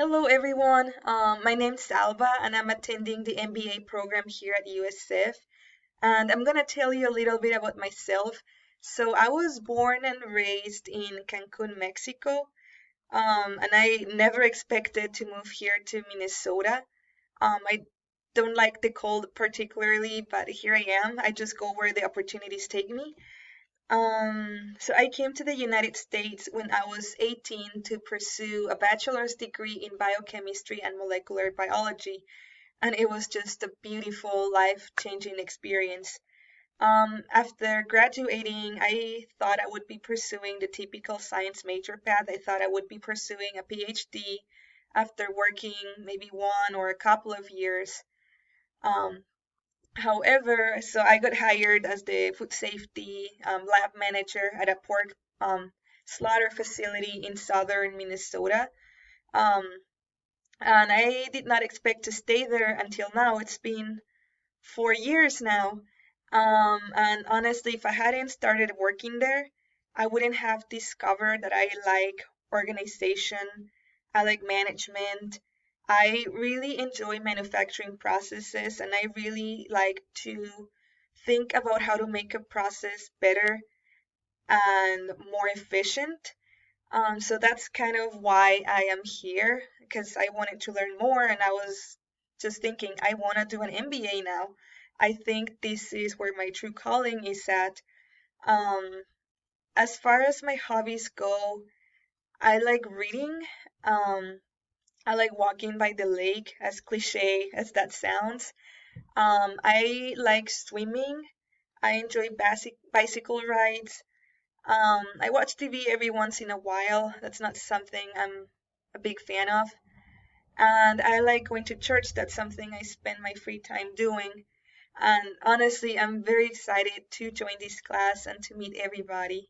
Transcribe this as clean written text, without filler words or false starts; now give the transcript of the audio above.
Hello, everyone. My name's Salva, and I'm attending the MBA program here at USF. And I'm going to tell you a little bit about myself. So, I was born and raised in Cancun, Mexico, and I never expected to move here to Minnesota. I don't like the cold particularly, but here I am. I just go where the opportunities take me. So I came to the United States when I was 18 to pursue a bachelor's degree in biochemistry and molecular biology, and it was just a beautiful, life-changing experience. After graduating, I thought I would be pursuing the typical science major path. I thought I would be pursuing a PhD after working maybe 1 or a couple of years. Um, However, so I got hired as the food safety lab manager at a pork slaughter facility in southern Minnesota. Um, and I did not expect to stay there until now. It's been 4 years now. And honestly, if I hadn't started working there, I wouldn't have discovered that I like organization, I like management. I really enjoy manufacturing processes, and I really like to think about how to make a process better and more efficient. So that's kind of why I am here, because I wanted to learn more, and I was just thinking, I want to do an MBA now. I think this is where my true calling is at. Um, as far as my hobbies go, I like reading. Um, I like walking by the lake, as cliche as that sounds. I like swimming. I enjoy bicycle rides. I watch TV every once in a while. That's not something I'm a big fan of. And I like going to church. That's something I spend my free time doing. And honestly, I'm very excited to join this class and to meet everybody.